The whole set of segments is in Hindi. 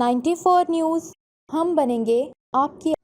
94 न्यूज़, हम बनेंगे आपकी।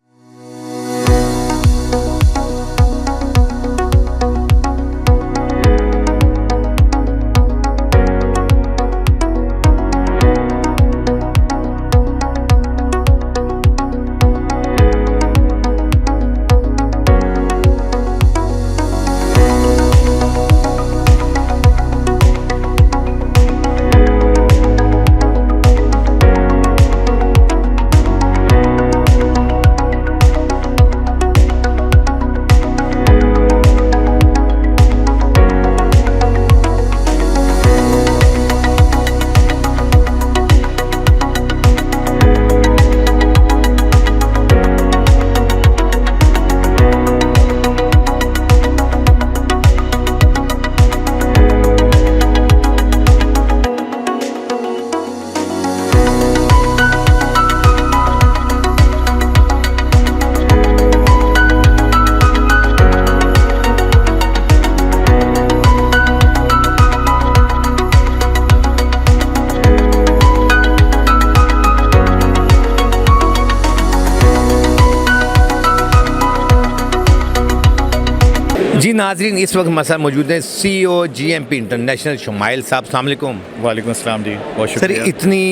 जी नाज़रीन, इस वक्त हमारे साथ मौजूद हैं CEO GMP इंटरनेशनल शुमाइल साहब। अस्सलाम वालेकुम। वालेकुम अस्सलाम जी, बहुत सर, शुक्रिया। इतनी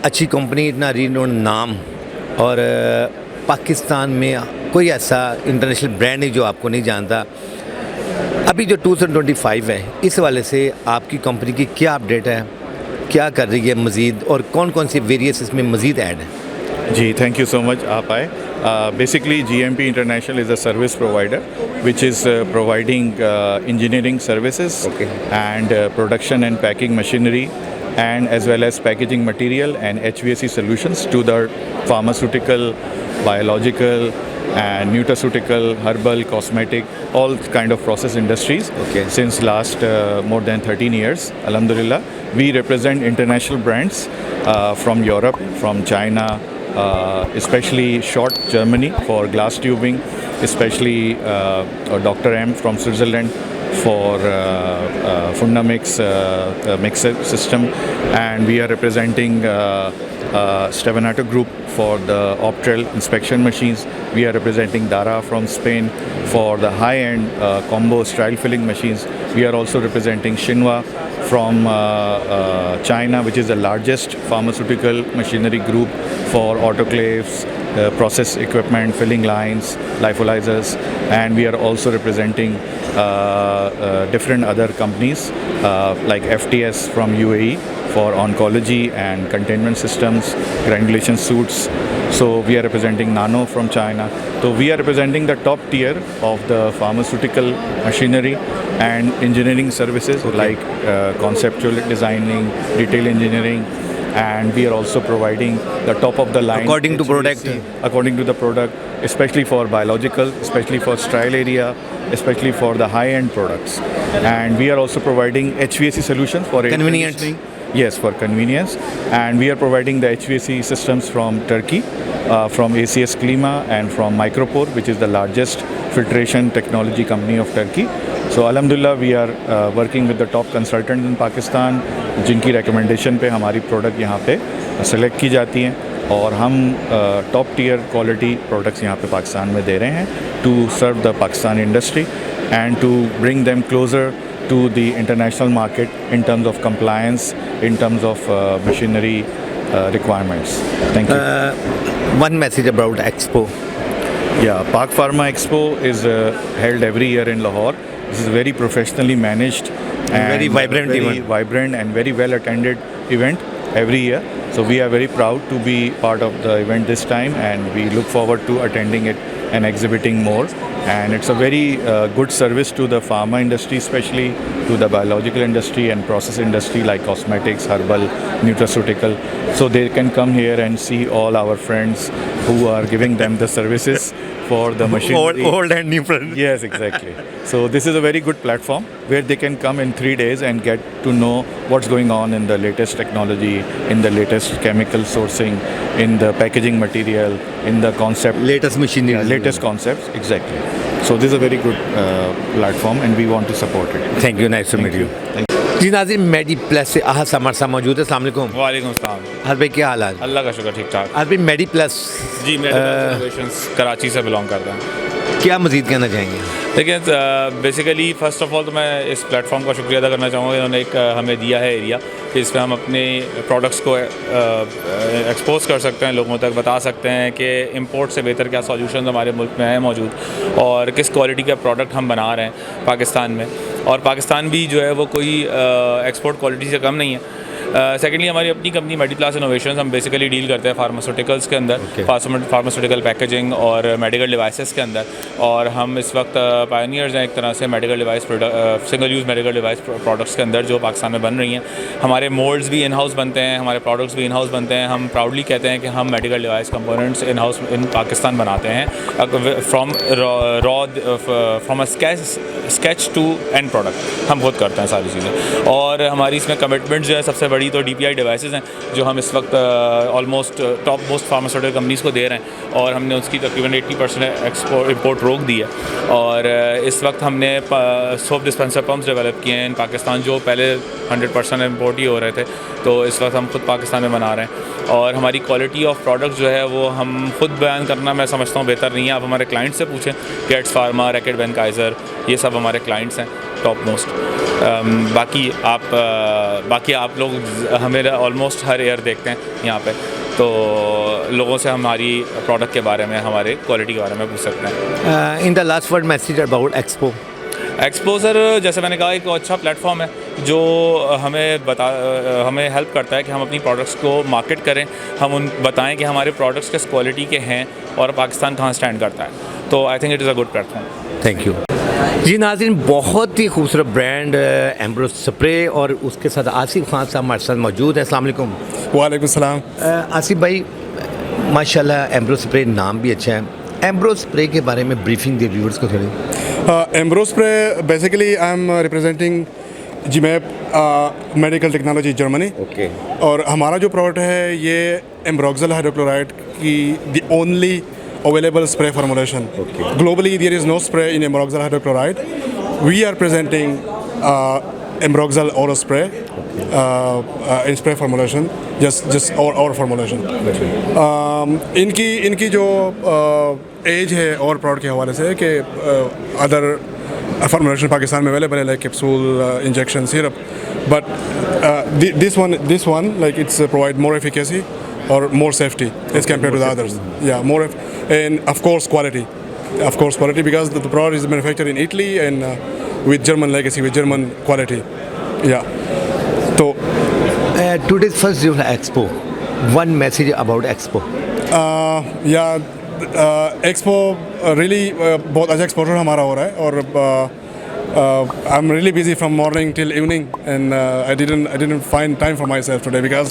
अच्छी कंपनी, इतना रीनोन नाम, और पाकिस्तान में कोई ऐसा इंटरनेशनल ब्रांड नहीं जो आपको नहीं जानता। अभी जो 2025 है, इस वाले से आपकी कंपनी की क्या अपडेट है, क्या कर रही है मज़ीद, और कौन कौन सी वेरियस इसमें मज़ीद ऐड है? जी, थैंक यू सो मच, आप आए। Basically, GMP International is a service provider which is providing engineering services and production and packing machinery, and as well as packaging material and HVAC solutions to the pharmaceutical, biological and nutraceutical, herbal, cosmetic, all kind of process industries since last more than 13 years. Alhamdulillah, we represent international brands from Europe, from China, especially Schott Germany for glass tubing, especially Dr. M from Switzerland for Fundamix mixer system, and we are representing Stevanato Group for the Optrel inspection machines. We are representing Dara from Spain for the high-end combo sterile filling machines. We are also representing Shinwa from China, which is the largest pharmaceutical machinery group for autoclaves, process equipment, filling lines, lyophilizers, and we are also representing different other companies like FTS from UAE for oncology and containment systems, granulation suits. So we are representing Nano from China. So we are representing the top tier of the pharmaceutical machinery and engineering services like conceptual designing, detail engineering, and we are also providing the top of the line According to product? According to the product, especially for biological, especially for sterile area, especially for the high-end products. And we are also providing HVAC solutions for air Convenience. conditioning. Yes, for convenience. And we are providing the HVAC systems from Turkey, from ACS Klima and from Micropore, which is the largest filtration technology company of Turkey. So Alhamdulillah, we are working with the top consultants in Pakistan, जिनकी recommendation पे हमारी product यहाँ पे select की जाती हैं, और हम top tier quality products यहाँ पे पाकिस्तान में दे रहे हैं to serve the Pakistan industry and to bring them closer to the international market in terms of compliance, in terms of machinery requirements. Thank you. One message about Expo. Yeah, Pak Pharma Expo is held every year in Lahore. This is very professionally managed and very vibrant event. Vibrant and very well attended event every year. So we are very proud to be part of the event this time, and we look forward to attending it and exhibiting more. And it's a very good service to the pharma industry, especially to the biological industry and process industry like cosmetics, herbal, nutraceutical. So they can come here and see all our friends who are giving them the services for the machinery. Old and new friends. Yes, exactly. So this is a very good platform where they can come in 3 days and get to know what's going on in the latest technology, in the latest chemical sourcing, in the packaging material, in the concept. Latest machinery. Yeah, latest concepts, exactly. So this is a very good platform and we want to support it. Thank you. Nice to meet you. Thank you. जी नाज़रीन, मेडी प्लस से आहद हमारे साथ मौजूद है। अस्सलाम वालेकुम। वालेकुम सलाम। आहद भाई क्या हाल है? अल्लाह का शुक्र, ठीक ठाक। आहद भाई, मेडी प्लस जी, मैं इनोवेशंस कराची से बिलोंग करता हूँ। क्या मज़ीद कहना चाहेंगे? देखिए, बेसिकली फ़र्स्ट ऑफ़ ऑल तो मैं इस प्लेटफॉर्म का शुक्रिया अदा करना चाहूँगा। इन्होंने एक हमें दिया है एरिया कि इस पर हम अपने प्रोडक्ट्स को एक्सपोज कर सकते हैं, लोगों तक बता सकते हैं कि इंपोर्ट से बेहतर क्या सॉल्यूशन हमारे मुल्क में है मौजूद और किस क्वालिटी का प्रोडक्ट हम बना रहे हैं पाकिस्तान में। और पाकिस्तान भी जो है वो कोई एक्सपोर्ट क्वालिटी से कम नहीं है। सेकेंडली, हमारी अपनी कंपनी मेडिप्लस इनोवेशंस, हम बेसिकली डील करते हैं फार्मास्यूटिकल्स के अंदर, फार्मास्यूटिकल पैकेजिंग और मेडिकल डिवाइसेस के अंदर। और हम इस वक्त पायनियर्स हैं एक तरह से medical device single use medical device products के अंदर जो पाकिस्तान में बन रही हैं। हमारे मोल्ड्स भी इन हाउस बनते हैं, हमारे प्रोडक्ट्स भी इन हाउस बनते हैं। हम प्राउडली कहते हैं कि हम medical device components in house in Pakistan बनाते हैं, from a sketch to end product हम खुद करते हैं सारी चीज़ें। और हमारी इसमें कमिटमेंट जो है सबसे बड़ी तो DPI डिवाइसेस हैं जो हम इस वक्त almost top most pharmaceutical companies को दे रहे हैं और हमने उसकी तकरीबन 80% इंपोर्ट रोक दी है। और इस वक्त हमने सोप डिस्पेंसर पम्प्स डेवलप किए हैं इन पाकिस्तान जो पहले 100% इंपोर्ट ही हो रहे थे, तो इस वक्त हम खुद पाकिस्तान में बना रहे हैं। और हमारी क्वालिटी ऑफ प्रोडक्ट जो है वो हम खुद बयान करना मैं समझता हूँ बेहतर नहीं है। आप हमारे क्लाइंट से पूछें, गेट्स फार्मा, रैकेट बेनकाइज़र, ये सब हमारे क्लाइंट्स हैं टॉप मोस्ट। बाकी आप लोग हमें ऑलमोस्ट हर ईयर देखते हैं यहाँ पे, तो लोगों से हमारी प्रोडक्ट के बारे में, हमारे क्वालिटी के बारे में पूछ सकते हैं। In the last word message about expo sir, जैसे मैंने कहा, एक अच्छा प्लेटफॉर्म है जो हमें हेल्प करता है कि हम अपनी प्रोडक्ट्स को मार्केट करें, हम बताएं कि हमारे प्रोडक्ट्स किस क्वालिटी के हैं और पाकिस्तान कहाँ स्टैंड करता है। तो I think it is a good platform. Thank you. जी नाज़रीन, बहुत ही खूबसूरत ब्रांड एम्ब्रो स्प्रे और उसके साथ आसिफ खान साहब हमारे साथ मौजूद हैं। अस्सलाम वालेकुम। वालेकुम सलाम। आसिफ भाई, माशाल्लाह एम्ब्रो स्प्रे नाम भी अच्छा है। एम्ब्रो स्प्रे के बारे में ब्रीफिंग दे व्यूअर्स को थोड़ी। एम्ब्रो spray basically I am representing GMAP medical technology Germany. Okay. और हमारा जो प्रोडक्ट है ये एम्ब्रोक्सल हाइड्रोक्लोराइड की the only available spray formulation. Okay. Globally, there is no spray in Ambroxol hydrochloride. We are presenting Ambroxol Oro spray in spray formulation, just our formulation. इनकी जो एज है और प्रोडक्ट के हवाले से कि अदर formulation पाकिस्तान में अवेलेबल है, like capsule, injection, syrup, but this one like it's provide more efficacy or more safety as compared to the others. Yeah, more and of course quality because the product is manufactured in Italy and with German legacy, with German quality. Yeah. So today's first day of Expo. One message about Expo. Expo really बहुत अच्छा एक्सपोजर हमारा हो रहा है और I'm really busy from morning till evening and I didn't find time for myself today because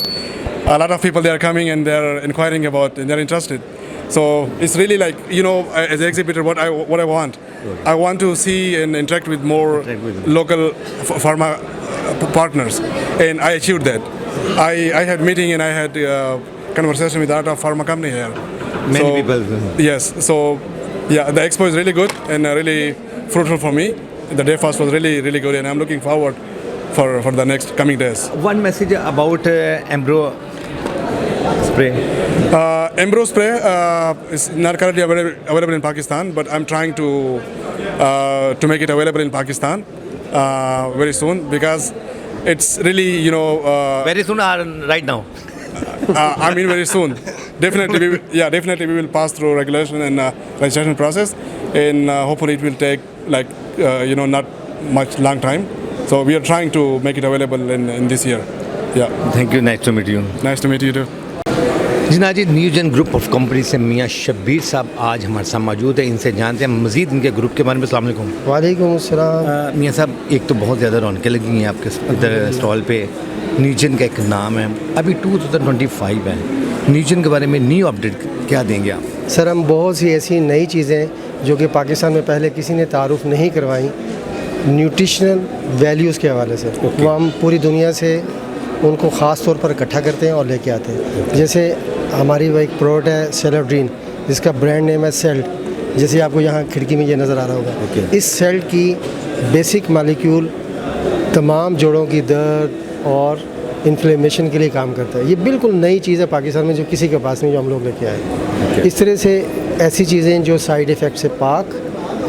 a lot of people, they are coming and they are inquiring about and they're interested. So it's really like, you know, as an exhibitor, what I want. I want to see and interact with more local pharma partners, and I achieved that. I had meeting and I had conversation with a lot of pharma company here. Many people. Yes. So yeah, the expo is really good and really fruitful for me. The day first was really good, and I'm looking forward for the next coming days. One message about Ambro spray. Ambro spray is not currently available in Pakistan, but I'm trying to make it available in Pakistan very soon because it's really, you know. Very soon or right now? I mean very soon. Definitely we will pass through regulation and registration process, and hopefully it will take like not much long time. So we are trying to make it available in this year. Yeah. Thank you. Nice to meet you. Nice to meet you too. जी न्यूजन ग्रुप ऑफ कंपनी से मियाँ शब्बीर साहब आज हमारे साथ मौजूद है। इनसे जानते हैं मज़ीद इनके ग्रुप के बारे में। अस्सलाम वालेकुम। वालेकुम अस्सलाम। मियाँ साहब, एक तो बहुत ज़्यादा रौनकें लगी हैं आपके इधर स्टॉल पे। न्यूजन का एक नाम है, अभी 2025 है, न्यूजन के बारे में न्यू अपडेट क्या देंगे आप? सर, हम बहुत सी ऐसी नई चीज़ें जो कि पाकिस्तान में पहले किसी ने तारुफ नहीं करवाई, न्यूट्रिशनल वैल्यूज़ के हवाले से, वो हम पूरी दुनिया से उनको ख़ास तौर पर इकट्ठा करते हैं और लेके आते हैं। जैसे हमारी वो एक प्रोडक्ट है सेलेड्रीन, जिसका ब्रांड नेम है सेल्ट, जैसे आपको यहाँ खिड़की में ये नज़र आ रहा होगा। इस सेल्ट की बेसिक मालिक्यूल तमाम जोड़ों की दर्द और इन्फ्लेमेशन के लिए काम करता है। ये बिल्कुल नई चीज़ है पाकिस्तान में, जो किसी के पास नहीं, जो हम लोग लेके आए। इस तरह से ऐसी चीज़ें जो साइड इफ़ेक्ट से पाक,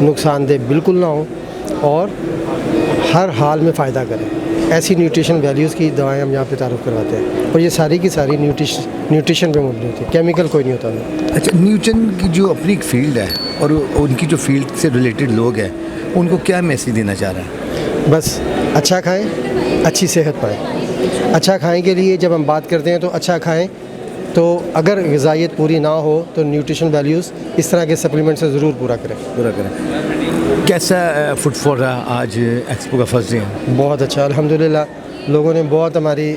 नुकसानदेह बिल्कुल ना हो और हर हाल में फ़ायदा करें, ऐसी न्यूट्रिशन वैल्यूज़ की दवाएं हम यहाँ पे तारुफ़ करवाते हैं। और ये सारी की सारी न्यूट्रिशन पे मुबनी होती है, केमिकल कोई नहीं होता उनमें। अच्छा, न्यूटन की जो अपनी एक फील्ड है और उनकी जो फील्ड से रिलेटेड लोग हैं, उनको क्या मैसेज देना चाह रहा है? बस अच्छा खाएं, अच्छी सेहत पाएं। अच्छा खाएं के लिए जब हम बात करते हैं तो अच्छा खाएं, तो अगर ग़िज़ाइयत पूरी ना हो तो न्यूट्रिशन वैल्यूज़ इस तरह के सप्लीमेंट से ज़रूर पूरा करें। कैसा फुटफॉल रहा आज एक्सपो का फर्स्ट डे? बहुत अच्छा, अल्हम्दुलिल्लाह लोगों ने बहुत हमारी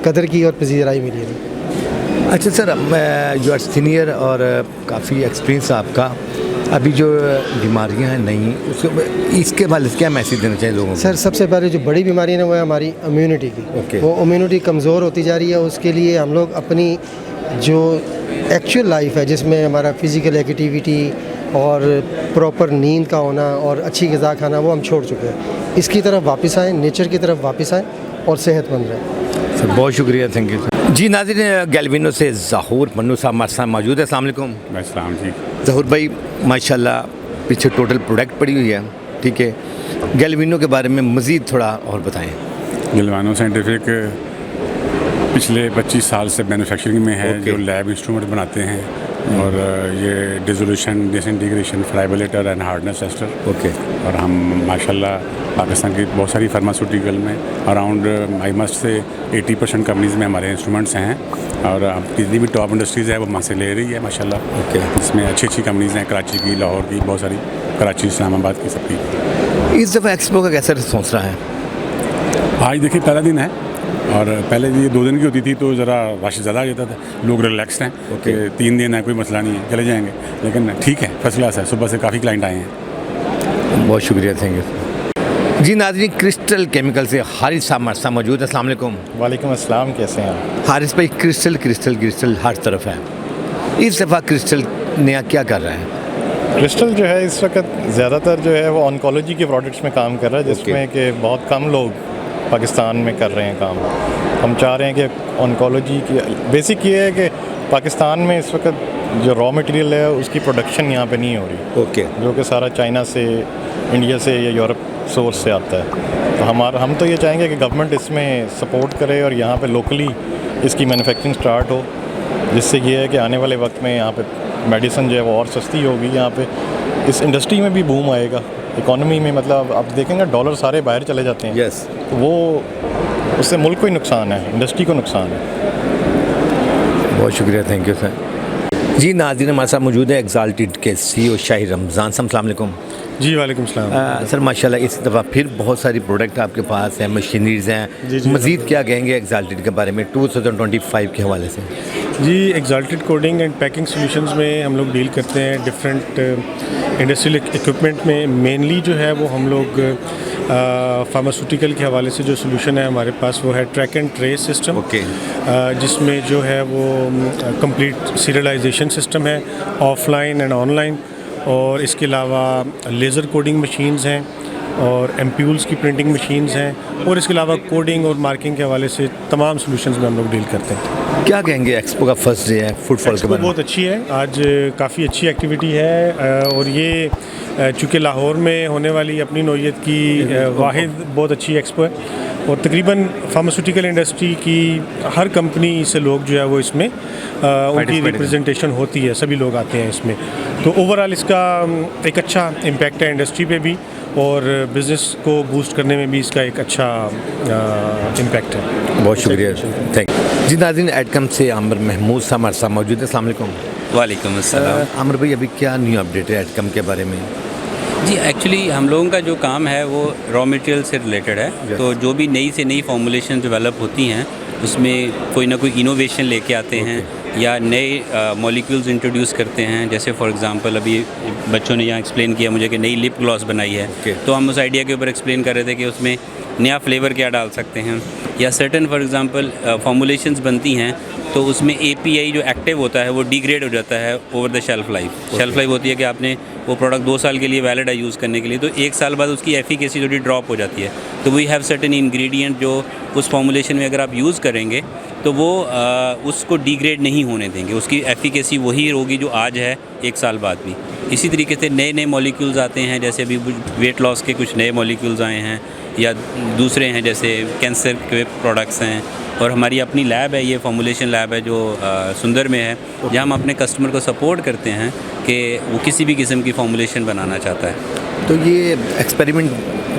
कदर की और पजीराई मिली है। अच्छा सर, यू आर सीनियर और काफ़ी एक्सपीरियंस आपका, अभी जो बीमारियां हैं नई, उसको इसके बारे में क्या मैसेज देना चाहिए लोगों को? सर सबसे पहले जो बड़ी बीमारी है वो है हमारी इम्यूनिटी की। वो इम्यूनिटी कमज़ोर होती जा रही है। उसके लिए हम लोग अपनी जो एक्चुअल लाइफ है, जिसमें हमारा फ़िज़िकल एक्टिविटी और प्रॉपर नींद का होना और अच्छी ग़िज़ा खाना, वो हम छोड़ चुके हैं। इसकी तरफ वापस आएँ, नेचर की तरफ वापस आएँ और सेहतमंद रहें। सर बहुत शुक्रिया, थैंक यू सर। जी नाज़रीन, गैल्विनो से ज़हूर मन्नू साहब हमारे साथ मौजूद है। अस्सलाम वालेकुम। अस्सलाम जी। ज़हूर भाई, माशाल्लाह पीछे टोटल प्रोडक्ट पड़ी हुई है, ठीक है, गैल्विनो के बारे में मज़ीद थोड़ा और बताएं। गैल्वानो साइंटिफिक पिछले 25 साल से मैन्युफैक्चरिंग में है। जो लैब इंस्ट्रूमेंट बनाते हैं और ये dissolution, disintegration, friabilator and hardness tester. और हम माशाल्लाह पाकिस्तान की बहुत सारी फार्मास्यूटिकल में around I must say 80% companies में हमारे इंस्ट्रूमेंट्स हैं। और जितनी भी टॉप इंडस्ट्रीज़ है वो वहाँ से ले रही है माशाल्लाह। इसमें अच्छी अच्छी कंपनीज़ हैं, कराची की, लाहौर की, बहुत सारी, कराची, इस्लामाबाद की, सबकी। इस दफ़ा एक्सपो का कैसा रिस्पॉन्स रहा है? आज देखिए पहला दिन है और पहले ये 2 दिन की होती थी तो ज़रा रश ज़्यादा आ जाता था। लोग रिलैक्स हैं कि 3 दिन है, कोई मसला नहीं है, चले जाएंगे। लेकिन ठीक है, फर्स्ट क्लास है। सुबह से काफ़ी क्लाइंट आए हैं। बहुत शुक्रिया, थैंक यू। जी नाज़रीन, क्रिस्टल केमिकल से हारिस साहब हमारे साथ मौजूद है। अस्सलाम वालेकुम। वालेकुम अस्सलाम, कैसे हैं आप? हारिस भाई, क्रिस्टल क्रिस्टल क्रिस्टल हर तरफ है, इस दफ़ा क्रिस्टल नया क्या कर रहा है? क्रिस्टल जो है इस वक्त ज़्यादातर जो है वो ऑन्कोलॉजी के प्रोडक्ट्स में काम कर रहा है, जिसमें कि बहुत कम लोग पाकिस्तान में कर रहे हैं काम। हम चाह रहे हैं कि ऑन्कोलॉजी की बेसिक ये है कि पाकिस्तान में इस वक्त जो रॉ मटेरियल है उसकी प्रोडक्शन यहाँ पे नहीं हो रही। जो कि सारा चाइना से, इंडिया से या यूरोप सोर्स से आता है। तो हम तो ये चाहेंगे कि गवर्नमेंट इसमें सपोर्ट करे और यहाँ पे लोकली इसकी मैन्युफैक्चरिंग स्टार्ट हो, जिससे ये है कि आने वाले वक्त में यहाँ पे मेडिसिन जो है वो और सस्ती होगी। यहाँ पे इस इंडस्ट्री में भी बूम आएगा, इकोनॉमी में। मतलब आप देखेंगे डॉलर सारे बाहर चले जाते हैं। तो वो उससे मुल्क को ही नुकसान है, इंडस्ट्री को नुकसान है। बहुत शुक्रिया, थैंक यू सर। जी नाज़रीन, हमारे साथ मौजूद है एक्साल्टेड के CEO शाहिर रमज़ान साहब। अस्सलाम वालेकुम। जी वालेकुम सलाम। सर माशाल्लाह इस दफ़ा फिर बहुत सारी प्रोडक्ट आपके पास हैं, मशीनरीज़ हैं। मज़ीद क्या कहेंगे एक्साल्टेड के बारे में 2025 के हवाले से? जी, Exalted Coding and Packing Solutions में हम लोग डील करते हैं डिफरेंट इंडस्ट्रियल इक्विपमेंट में। मेनली जो है वो हम लोग फार्मास्यूटिकल के हवाले से जो सोल्यूशन है हमारे पास वो है ट्रैक एंड ट्रेस सिस्टम। जिसमें जो है वो कंप्लीट सीरियलाइजेशन सिस्टम है, ऑफलाइन एंड ऑनलाइन। और इसके अलावा लेज़र कोडिंग मशीन्स हैं और एम्प्यूल्स की प्रिंटिंग मशीन्स हैं। और इसके अलावा कोडिंग और मार्किंग के हवाले से तमाम सॉल्यूशंस में हम लोग डील करते हैं। क्या कहेंगे एक्सपो का फर्स्ट डे है, फुटफॉल के बारे में? बहुत अच्छी है, आज काफ़ी अच्छी एक्टिविटी है। और ये चूँकि लाहौर में होने वाली अपनी नौइयत की वाहिद बहुत अच्छी एक्सपो है। और तकरीबन फार्मास्यूटिकल इंडस्ट्री की हर कंपनी से लोग जो है वो इसमें उनकी रिप्रेजेंटेशन होती है, सभी लोग आते हैं इसमें। तो ओवरऑल इसका एक अच्छा इम्पैक्ट है इंडस्ट्री पे भी और बिज़नेस को बूस्ट करने में भी इसका एक अच्छा इम्पैक्ट है। बहुत शुक्रिया, थैंक यू। जी नाज़रीन, एडकम से आमिर महमूद साहब हमारे साथ मौजूद है। अस्सलाम वालेकुम। वालेकुम अस्सलाम। आमिर भाई, अभी क्या न्यू अपडेट है एडकम के बारे में? जी एक्चुअली हम लोगों का जो काम है वो रॉ मटेरियल से रिलेटेड है। तो जो भी नई से नई फॉर्मुलेशन डेवलप होती हैं उसमें कोई ना कोई इनोवेशन लेके आते हैं या नए मॉलिक्यूल्स इंट्रोड्यूस करते हैं। जैसे फॉर एग्जांपल अभी बच्चों ने यहाँ एक्सप्लेन किया मुझे कि नई लिप ग्लॉस बनाई है। तो हम उस आइडिया के ऊपर एक्सप्लेन कर रहे थे कि उसमें नया फ्लेवर क्या डाल सकते हैं, या सर्टन फॉर एग्जांपल फॉर्मुलेशंस बनती हैं तो उसमें API जो एक्टिव होता है वो डिग्रेड हो जाता है over the shelf life. Shelf life होती है कि आपने वो प्रोडक्ट 2 साल के लिए वैलिड है यूज़ करने के लिए, तो 1 साल बाद उसकी एफिकेसी थोड़ी ड्रॉप हो जाती है। तो वी हैव सर्टन इंग्रेडिएंट जो उस फॉर्मुलेशन में अगर आप यूज़ करेंगे तो वो उसको डिग्रेड नहीं होने देंगे, उसकी एफिकेसी वही होगी जो आज है 1 साल बाद भी। इसी तरीके से नए नए मॉलिक्यूल्स आते हैं, जैसे अभी वेट लॉस के कुछ नए मॉलिक्यूल्स आए हैं, या दूसरे हैं जैसे कैंसर के प्रोडक्ट्स हैं। और हमारी अपनी लैब है, ये फॉर्मुलेशन लैब है जो सुंदर में है, जहाँ हम अपने कस्टमर को सपोर्ट करते हैं कि वो किसी भी किस्म की फॉर्मुलेशन बनाना चाहता है। तो ये एक्सपेरिमेंट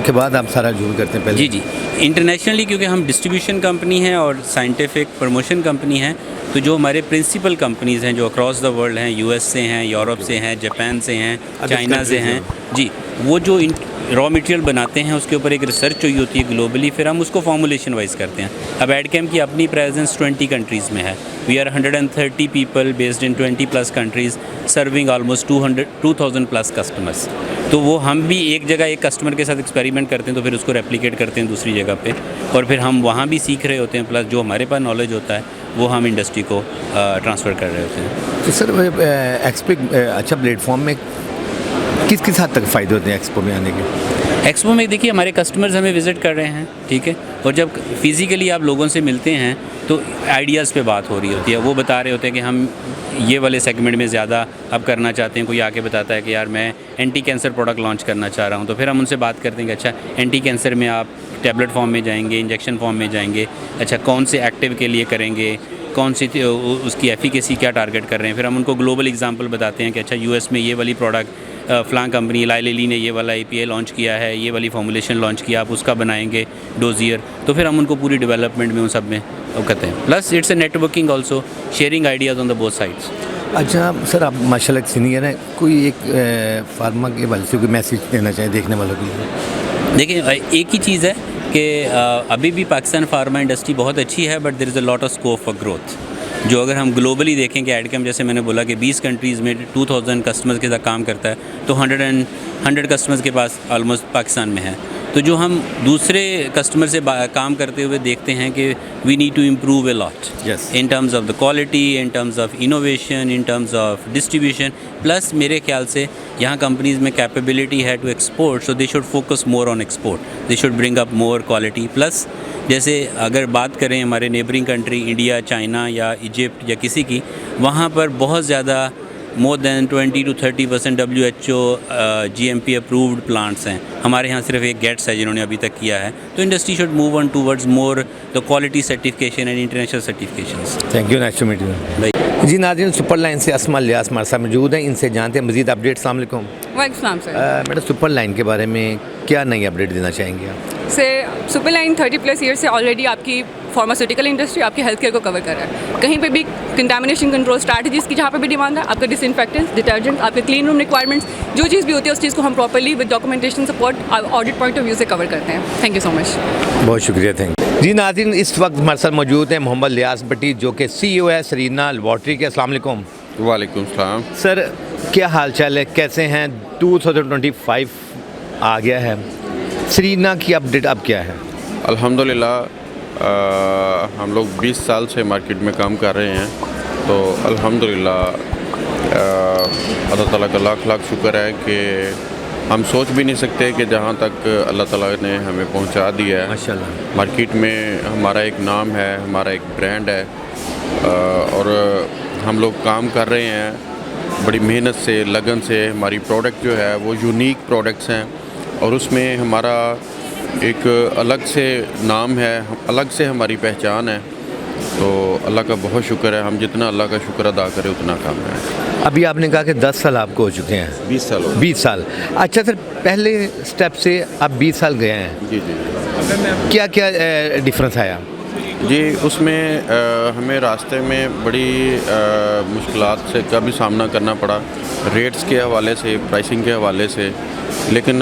के बाद आप सारा जो करते हैं पहले? जी, इंटरनेशनली, क्योंकि हम डिस्ट्रीब्यूशन कंपनी हैं और साइंटिफिक प्रमोशन कंपनी हैं, तो जो हमारे प्रिंसिपल कंपनीज़ हैं जो अक्रॉस द वर्ल्ड हैं, US से हैं, यूरोप से हैं, जापान से हैं, चाइना से हैं, जी, वो जो रॉ मटेरियल बनाते हैं उसके ऊपर एक रिसर्च हुई होती है ग्लोबली, फिर हम उसको फॉर्मुलेशन वाइज करते हैं। अब एडकेम की अपनी प्रेजेंस 20 कंट्रीज़ में है। We are 130 people based in 20+ countries, serving almost 2000+ customers. तो वो हम भी एक जगह एक कस्टमर के साथ एक्सपेरिमेंट करते हैं तो फिर उसको रेप्लिकेट करते हैं दूसरी जगह पे, और फिर हम वहाँ भी सीख रहे होते हैं, प्लस जो हमारे पास नॉलेज होता है वो हम इंडस्ट्री को ट्रांसफ़र कर रहे होते हैं। तो सर एक्सपो अच्छा प्लेटफॉर्म में किस किस हद तक फ़ायदे होते हैं एक्सपो में आने के? एक्सपो में देखिए हमारे कस्टमर्स हमें विज़िट कर रहे हैं, ठीक है, और जब फिज़िकली आप लोगों से मिलते हैं तो आइडियाज़ पे बात हो रही होती है। वो बता रहे होते हैं कि हम ये वाले सेगमेंट में ज़्यादा अब करना चाहते हैं। कोई आके बताता है कि यार मैं एंटी कैंसर प्रोडक्ट लॉन्च करना चाह रहा हूँ, तो फिर हम उनसे बात करते हैं कि अच्छा एंटी कैंसर में आप टैबलेट फॉर्म में जाएंगे, इंजेक्शन फॉर्म में जाएंगे, अच्छा कौन से एक्टिव के लिए करेंगे, कौन सी उसकी एफिकेसी क्या टारगेट कर रहे हैं। फिर हम उनको ग्लोबल एग्जांपल बताते हैं कि अच्छा US में ये वाली प्रोडक्ट फ़लाँ कंपनी इलाई लिली ने ये वाला API लॉन्च किया है, ये वाली फॉर्मुलेशन लॉन्च किया, आप उसका बनाएंगे डोजियर। तो फिर हम उनको पूरी डेवलपमेंट में उन सब में वो करते हैं। Plus it's a networking also, sharing ideas on the both sides. अच्छा सर, आप माशाल्लाह सीनियर हैं, कोई एक फार्मा के वाले से कोई मैसेज देना चाहें देखने वालों के लिए? देखिए एक ही चीज़ है कि अभी भी पाकिस्तान फार्मा इंडस्ट्री बहुत अच्छी है, but there is a lot of scope for growth. जो अगर हम ग्लोबली देखें कि एडकेम जैसे मैंने बोला कि 20 कंट्रीज़ में 2000 कस्टमर्स के साथ काम करता है, तो 100 कस्टमर्स के पास ऑलमोस्ट पाकिस्तान में है। तो जो हम दूसरे कस्टमर से काम करते हुए देखते हैं कि we need to improve a lot in terms of the quality, in terms of innovation, in terms of distribution. Plus मेरे ख्याल से यहाँ कंपनीज़ में कैपेबिलिटी है to export, so they should focus more on export, they should bring up more quality. Plus जैसे अगर बात करें हमारे नेबरिंग कंट्री इंडिया, चाइना या इजिप्ट या किसी की, वहाँ पर बहुत ज़्यादा more than 20 to 30% WHO GMP approved plants हैं। हमारे यहाँ सिर्फ एक गेट्स है जिन्होंने अभी तक किया है। तो industry should move on towards more the quality certification and international certifications. Thank you, nice to meet you. जी नाज़रीन, सुपर लाइन से अस्मा लियास हमारे साथ मौजूद हैं, इनसे जानते हैं मज़ीद अपडेट। अस्सलाम वालेकुम। वालेकुम सर। मैडम, सुपर लाइन के बारे में क्या नई अपडेट देना चाहेंगे आप? से सुपर लाइन 30+ ईयर से ऑलरेडी आपकी फार्मास्यूटिकल इंडस्ट्री, आपकी हेल्थ केयर को कवर कर रहा है। कहीं पे भी कंटामिनेशन कंट्रोल स्ट्रैटेजीज़ की जहाँ पे भी डिमांड है, आपका डिसइंफेक्टेंट्स, डिटर्जेंट, आपके क्लीन रूम रिक्वायरमेंट्स, जो चीज़ भी होती है उस चीज़ को हम properly with documentation support audit point of view से कवर करते हैं। Thank you so much. बहुत शुक्रिया, थैंक यू। जी नाज़रीन, इस वक्त हमारे साथ मौजूद हैं मोहम्मद लियास भट्टी, जो कि CEO है सरीना लैबोरेटरी के। अस्सलाम वालेकुम। वालेकुम सलाम। सर, क्या हाल चाल है, कैसे हैं? 2025 आ गया है, सरीना की अपडेट अब क्या है? अल्हम्दुलिल्लाह हम लोग 20 साल से मार्केट में काम कर रहे हैं, तो अल्हम्दुलिल्लाह अल्लाह ताला का लाख लाख शुक्र है कि हम सोच भी नहीं सकते कि जहाँ तक अल्लाह ताला ने हमें पहुँचा दिया है। माशाल्लाह। मार्केट में हमारा एक नाम है, हमारा एक ब्रांड है, और हम लोग काम कर रहे हैं बड़ी मेहनत से, लगन से। हमारी प्रोडक्ट जो है वो यूनिक प्रोडक्ट्स हैं, और उसमें हमारा एक अलग से नाम है, अलग से हमारी पहचान है। तो अल्लाह का बहुत शुक्र है, हम जितना अल्लाह का शुक्र अदा करें उतना कम है। अभी आपने कहा कि 10 साल आपको हो चुके हैं। 20 साल हो गए। 20 साल। अच्छा सर, पहले स्टेप से अब 20 साल गए हैं, जी जी। क्या क्या डिफरेंस आया? जी, उसमें हमें रास्ते में बड़ी मुश्किलात से का भी सामना करना पड़ा, रेट्स के हवाले से, प्राइसिंग के हवाले से, लेकिन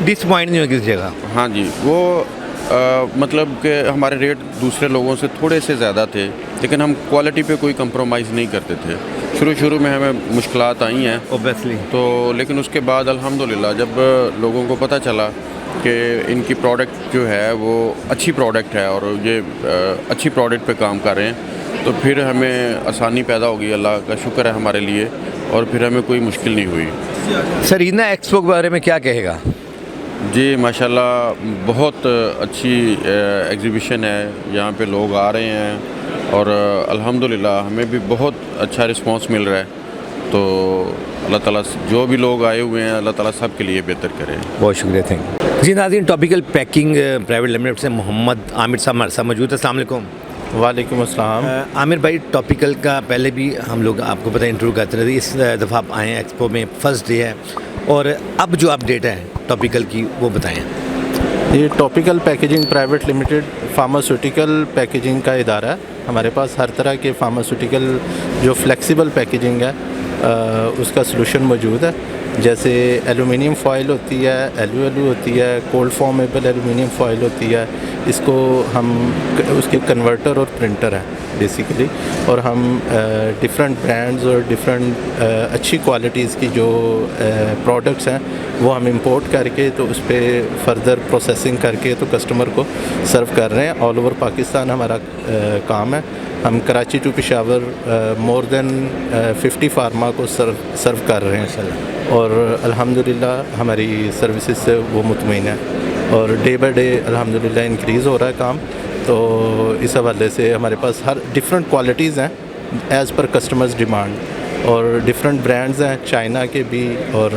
डिसपॉइंट नहीं हुआ किसी जगह? हाँ जी, वो मतलब कि हमारे रेट दूसरे लोगों से थोड़े से ज़्यादा थे, लेकिन हम क्वालिटी पे कोई कंप्रोमाइज़ नहीं करते थे। शुरू में हमें मुश्किलात आई हैं ओबियसली, तो लेकिन उसके बाद अल्हम्दुलिल्लाह जब लोगों को पता चला कि इनकी प्रोडक्ट जो है वो अच्छी प्रोडक्ट है और ये अच्छी प्रोडक्ट पे काम कर रहे हैं, तो फिर हमें आसानी पैदा होगी। अल्लाह का शुक्र है हमारे लिए, और फिर हमें कोई मुश्किल नहीं हुई। सर रीना एक्सपो के बारे में क्या कहेगा? जी माशाल्लाह बहुत अच्छी एग्ज़िबिशन है, यहाँ पे लोग आ रहे हैं और अल्हम्दुलिल्लाह हमें भी बहुत अच्छा रिस्पांस मिल रहा है। तो अल्लाह ताला जो भी लोग आए हुए हैं अल्लाह ताला सब के लिए बेहतर करे। बहुत शुक्रिया, थैंक यू। जी नाज़रीन, टॉपिकल पैकिंग प्राइवेट लिमिटेड से मोहम्मद आमिर साहब हमारे साथ मौजूद है। अस्सलाम वालेकुम। वालेकुम अस्सलाम। आमिर भाई, टॉपिकल का पहले भी हम लोग आपको पता है इंटरव्यू करते रहते, इस दफ़ा आप आए हैं एक्सपो में, फर्स्ट डे है, और अब जो अपडेट है टॉपिकल की वो बताएं। ये topical packaging private limited pharmaceutical packaging का इदारा है। हमारे पास हर तरह के फार्मास्यूटिकल जो फ्लेक्सिबल पैकेजिंग है उसका सलूशन मौजूद है। जैसे एलुमिनियम फॉइल होती है, एलयूएलयू होती है, कोल्ड फॉर्मेबल एलुमिनियम फॉइल होती है, इसको हम उसके कन्वर्टर और प्रिंटर है बेसिकली, और हम डिफरेंट ब्रांड्स और डिफरेंट अच्छी क्वालिटीज़ की जो प्रोडक्ट्स हैं वो हम इंपोर्ट करके तो उस पर फर्दर प्रोसेसिंग करके तो कस्टमर को सर्व कर रहे हैं। ऑल ओवर पाकिस्तान हमारा काम है। हम Karachi to Peshawar more than 50 pharma को सर्व कर रहे हैं और अल्हम्दुलिल्लाह हमारी सर्विसेज से वो मुतमईन है और डे बाय डे अल्हम्दुलिल्लाह इंक्रीज़ हो रहा है काम। तो इस हवाले से हमारे पास हर डिफरेंट क्वालिटीज़ हैं एज़ पर कस्टमर्स डिमांड, और डिफरेंट ब्रांड्स हैं, चाइना के भी और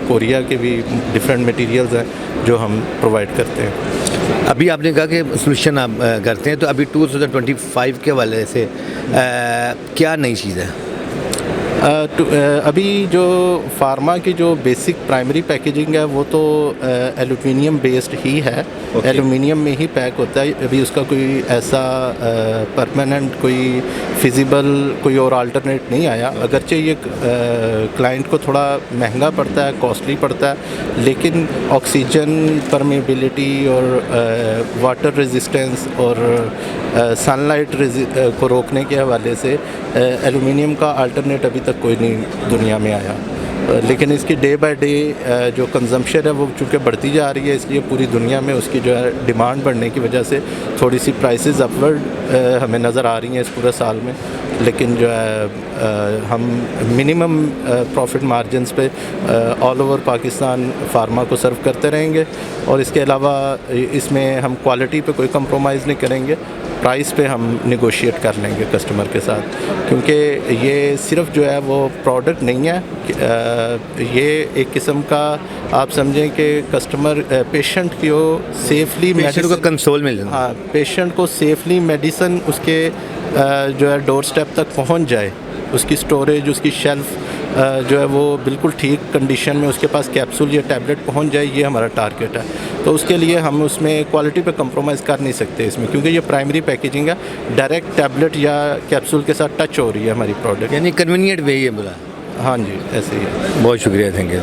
कोरिया के भी डिफरेंट मटेरियल्स हैं जो हम प्रोवाइड करते हैं। अभी आपने कहा कि सोल्यूशन आप करते हैं, तो अभी 2025 के हवाले से क्या नई चीज़ है? अभी जो फार्मा की जो बेसिक प्राइमरी पैकेजिंग है वो तो एलुमिनियम बेस्ड ही है, एलुमिनियम में ही पैक होता है। अभी उसका कोई ऐसा परमानेंट कोई फिजिबल कोई और अल्टरनेट नहीं आया। अगरचे ये क्लाइंट को थोड़ा महंगा पड़ता है, कॉस्टली पड़ता है, लेकिन ऑक्सीजन परमेबिलिटी और वाटर रेजिस्टेंस और सनलाइट को रोकने के हवाले से एलुमिनियम का अल्टरनेट अभी तक कोई नहीं दुनिया में आया। लेकिन इसकी डे बाय डे जो कंजम्पशन है वो चूँकि बढ़ती जा रही है, इसलिए पूरी दुनिया में उसकी जो है डिमांड बढ़ने की वजह से थोड़ी सी प्राइसेस अपवर्ड हमें नज़र आ रही हैं इस पूरे साल में। लेकिन जो है हम मिनिमम प्रॉफिट मार्जिन्स पे ऑल ओवर पाकिस्तान फार्मा को सर्व करते रहेंगे, और इसके अलावा इसमें हम क्वालिटी पे कोई कंप्रोमाइज़ नहीं करेंगे, प्राइस पे हम निगोशिएट कर लेंगे कस्टमर के साथ, क्योंकि ये सिर्फ जो है वो प्रोडक्ट नहीं है, ये एक किस्म का आप समझें कि कस्टमर पेशेंट को सेफली पेशेंट को कंसोल मिल जाए। हाँ, पेशेंट को सेफली मेडिसिन उसके जो है डोर स्टेप तक पहुंच जाए, उसकी स्टोरेज, उसकी शेल्फ जो है वो बिल्कुल ठीक कंडीशन में उसके पास कैप्सूल या टैबलेट पहुंच जाए, ये हमारा टारगेट है। तो उसके लिए हम उसमें क्वालिटी पे कंप्रोमाइज़ कर नहीं सकते इसमें, क्योंकि ये प्राइमरी पैकेजिंग है, डायरेक्ट टैबलेट या कैप्सूल के साथ टच हो रही है हमारी प्रोडक्ट, यानी कन्वीनियंट वे है बोला। हाँ जी, ऐसे ही है। बहुत शुक्रिया, थैंक यू।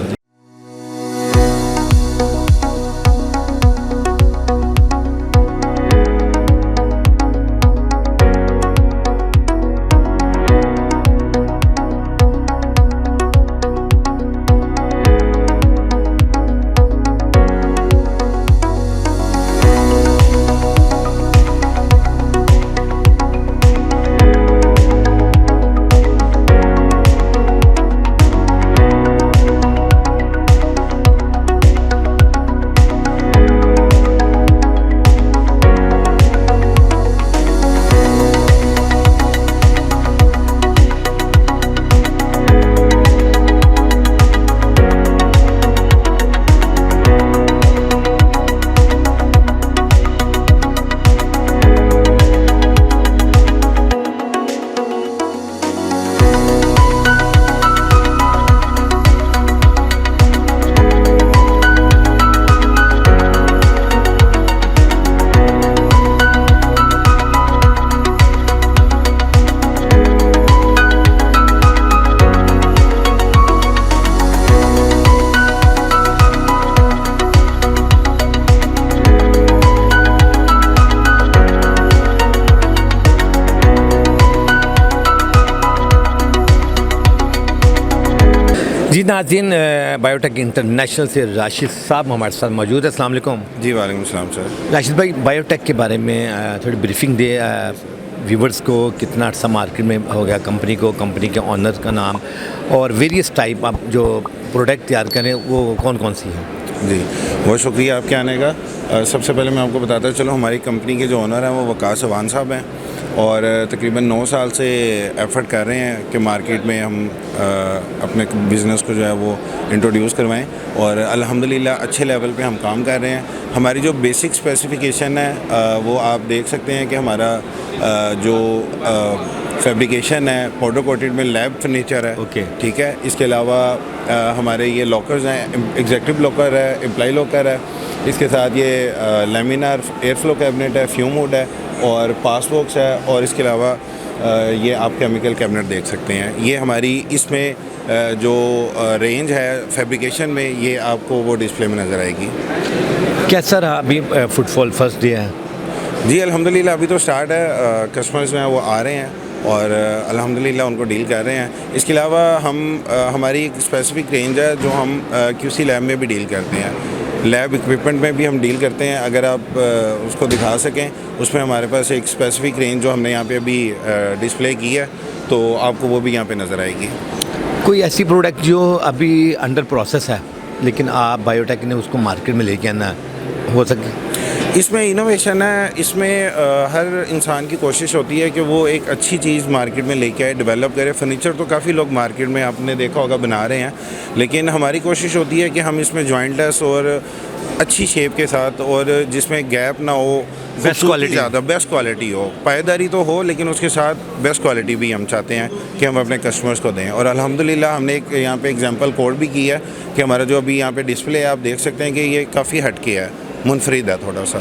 जी नाज़रीन, बायोटेक इंटरनेशनल से राशिद साहब हमारे साथ मौजूद है। अस्सलाम वालेकुम। जी वालेकुम सलाम सर। राशिद भाई, बायोटेक के बारे में थोड़ी ब्रीफिंग दे व्यूवर्स को। कितना अर्सा मार्केट में हो गया कंपनी को, कंपनी के ऑनर का नाम और वेरियस टाइप आप जो प्रोडक्ट तैयार करें वो कौन कौन सी हैं? जी बहुत शुक्रिया आपके आने का। सबसे पहले मैं आपको बताता चलो, हमारी कंपनी के जो ऑनर हैं वो वकास अवान साहब हैं और तकरीबन 9 साल से एफ़र्ट कर रहे हैं कि मार्केट में हम अपने बिज़नेस को जो है वो इंट्रोड्यूस करवाएं और अल्हम्दुलिल्लाह अच्छे लेवल पे हम काम कर रहे हैं। हमारी जो बेसिक स्पेसिफ़िकेशन है वो आप देख सकते हैं कि हमारा जो फैब्रिकेशन है पाउडर कोटेड में लैब फर्नीचर है। ओके, ठीक है। इसके अलावा हमारे ये लॉकर्स हैं, एग्जेक्टिव लॉकर है, एम्प्लॉय लॉकर है। इसके साथ ये लेमिनार एयर फ्लो कैबिनेट है, फ्यूम हुड है और पास बॉक्स है और इसके अलावा ये आप केमिकल कैबिनेट देख सकते हैं। ये हमारी इसमें जो रेंज है फैब्रिकेशन में, ये आपको वो डिस्प्ले में नज़र आएगी। कैसा रहा अभी फुटफॉल फर्स्ट डे है? जी अल्हम्दुलिल्लाह अभी तो स्टार्ट है, कस्टमर्स जो हैं वो आ रहे हैं और अल्हम्दुलिल्लाह उनको डील कर रहे हैं। इसके अलावा हमारी एक स्पेसिफिक रेंज है जो हम QC लैब में भी डील करते हैं, लैब इक्विपमेंट में भी हम डील करते हैं। अगर आप उसको दिखा सकें, उसमें हमारे पास एक स्पेसिफिक रेंज जो हमने यहाँ पे अभी डिस्प्ले की है, तो आपको वो भी यहाँ पे नज़र आएगी। कोई ऐसी प्रोडक्ट जो अभी अंडर प्रोसेस है लेकिन आप बायोटेक ने उसको मार्केट में लेके आना हो सके? इसमें इनोवेशन है, इसमें हर इंसान की कोशिश होती है कि वो एक अच्छी चीज़ मार्केट में लेके आए, डेवलप करे। फर्नीचर तो काफ़ी लोग मार्केट में आपने देखा होगा बना रहे हैं, लेकिन हमारी कोशिश होती है कि हम इसमें जॉइंटलेस और अच्छी शेप के साथ और जिसमें गैप ना हो, बेस्ट क्वालिटी, ज़्यादा बेस्ट क्वालिटी हो, पायदारी तो हो लेकिन उसके साथ बेस्ट क्वालिटी भी हम चाहते हैं कि हम अपने कस्टमर्स को दें। और अल्हम्दुलिल्लाह हमने एक यहाँ पे एग्जांपल कोड भी किया है कि हमारा जो अभी यहाँ पे डिस्प्ले है आप देख सकते हैं कि ये काफ़ी हटके है, मुनफरिद है थोड़ा सा।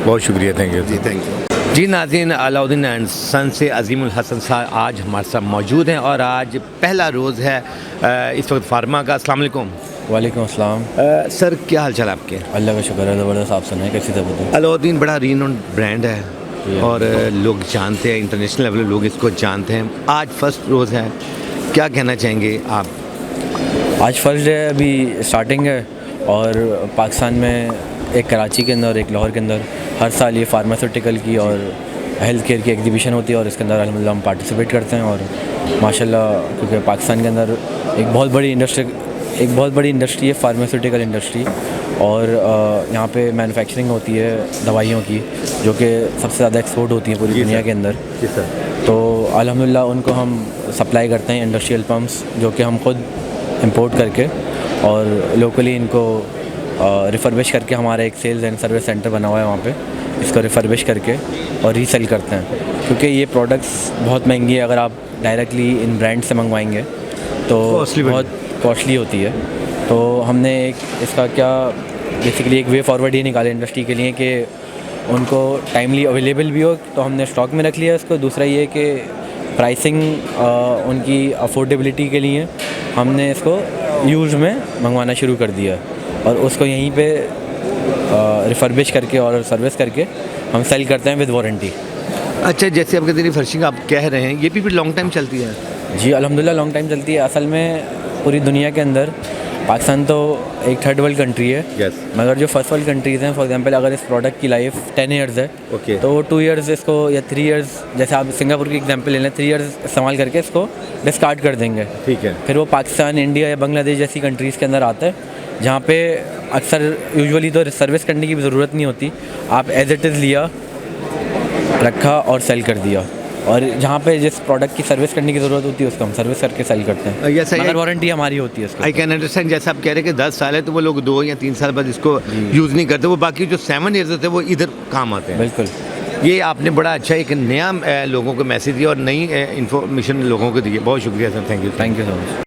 बहुत शुक्रिया, थैंक यू जी, थैंक यू। जी नाज़रीन, अलाउद्दीन एंड सन से अजीमुल हसन साहब आज हमारे साथ मौजूद हैं और आज पहला रोज़ है इस वक्त फार्मा का। अस्सलाम वालेकुम। वालेकुम अस्सलाम। सर क्या हाल चाल आपके? अल्लाह का शुक्र है, ज़बरदस्त। आप सुनाएं कैसी तबीयत? अलाउद्दीन बड़ा रीनोन्ड ब्रांड है और लोग जानते हैं, इंटरनेशनल लेवल लोग इसको जानते हैं। आज फर्स्ट रोज़ है, क्या कहना चाहेंगे आप? आज फर्स्ट डे है, अभी स्टार्टिंग है और पाकिस्तान में एक कराची के अंदर और एक लाहौर के अंदर हर साल ये फार्मास्यूटिकल की और हेल्थ केयर की एग्जीबिशन होती है और इसके अंदर अल्हम्दुलिल्लाह हम पार्टिसिपेट करते हैं। और माशाल्लाह क्योंकि पाकिस्तान के अंदर एक बहुत बड़ी इंडस्ट्री है फार्मास्यूटिकल इंडस्ट्री और यहाँ पे मैन्युफैक्चरिंग होती है दवाइयों की, जो कि सबसे ज़्यादा एक्सपोर्ट होती है पूरी दुनिया के अंदर। तो अल्हम्दुलिल्लाह उनको हम सप्लाई करते हैं इंडस्ट्रियल पम्प्स, जो कि हम खुद इंपोर्ट करके और लोकली इनको रिफर्बिश करके, हमारा एक सेल्स एंड सर्विस सेंटर बना हुआ है वहाँ पे, इसको रिफर्बिश करके और रीसेल करते हैं। क्योंकि ये प्रोडक्ट्स बहुत महंगी है, अगर आप डायरेक्टली इन ब्रांड से मंगवाएंगे तो बहुत कॉस्टली होती है। तो हमने एक इसका क्या बेसिकली एक वे फॉरवर्ड ये निकाले इंडस्ट्री के लिए कि उनको टाइमली अवेलेबल भी हो, तो हमने स्टॉक में रख लिया इसको। दूसरा ये कि प्राइसिंग उनकी अफोर्डेबिलिटी के लिए हमने इसको यूज़ में मंगवाना शुरू कर दिया और उसको यहीं पे रिफर्बिश करके और सर्विस करके हम सेल करते हैं विद वारंटी। अच्छा, जैसे आपके दिन फर्शिंग आप कह रहे हैं, ये भी लॉन्ग टाइम चलती है? जी अल्हम्दुलिल्लाह लॉन्ग टाइम चलती है। असल में पूरी दुनिया के अंदर पाकिस्तान तो एक थर्ड वर्ल्ड कंट्री है, मगर जो फर्स्ट वर्ल्ड कंट्रीज़ हैं, फॉर एग्जांपल अगर इस प्रोडक्ट की लाइफ 10 ईयर्स है तो वो 2 ईयर्स इसको या 3 ईयर्स, जैसे आप सिंगापुर की एग्जांपल ले लें, 3 ईयर्स इस्तेमाल करके इसको डिस्कार्ड कर देंगे। ठीक है। फिर वो पाकिस्तान, इंडिया या बांग्लादेश जैसी कंट्रीज़ के अंदर आता है, जहाँ पे अक्सर यूजुअली तो सर्विस करने की भी ज़रूरत नहीं होती, आप एज इट इज़ लिया, रखा और सेल कर दिया। और जहाँ पे जिस प्रोडक्ट की सर्विस करने की ज़रूरत होती है उसको हम सर्विस करके सेल करते हैं, मगर वारंटी हमारी होती है उसकी। I can understand. जैसे आप कह रहे हैं कि 10 साल है तो वो लोग 2 या 3 साल बाद इसको यूज़ नहीं करते, वो बाकी जो 7 ईयर्स होते हैं वो इधर काम आते हैं। बिल्कुल, ये आपने बड़ा अच्छा एक नया लोगों को मैसेज दिया और नई इन्फॉर्मेशन लोगों को दी है। बहुत शुक्रिया sir, thank you so much.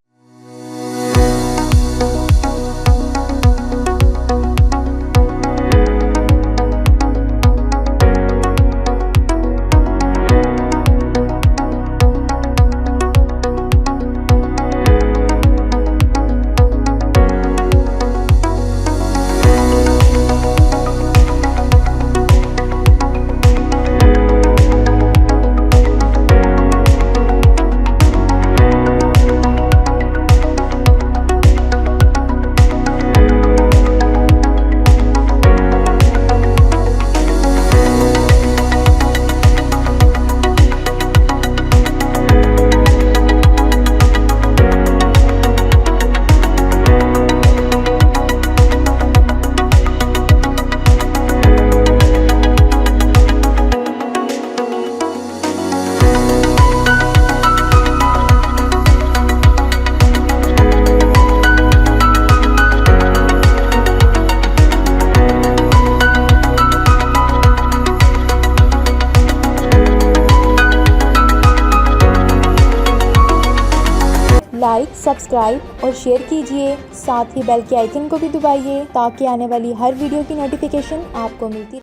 Like, subscribe और शेयर कीजिए। साथ ही बेल के आइकन को भी दबाइए ताकि आने वाली हर वीडियो की नोटिफिकेशन आपको मिलती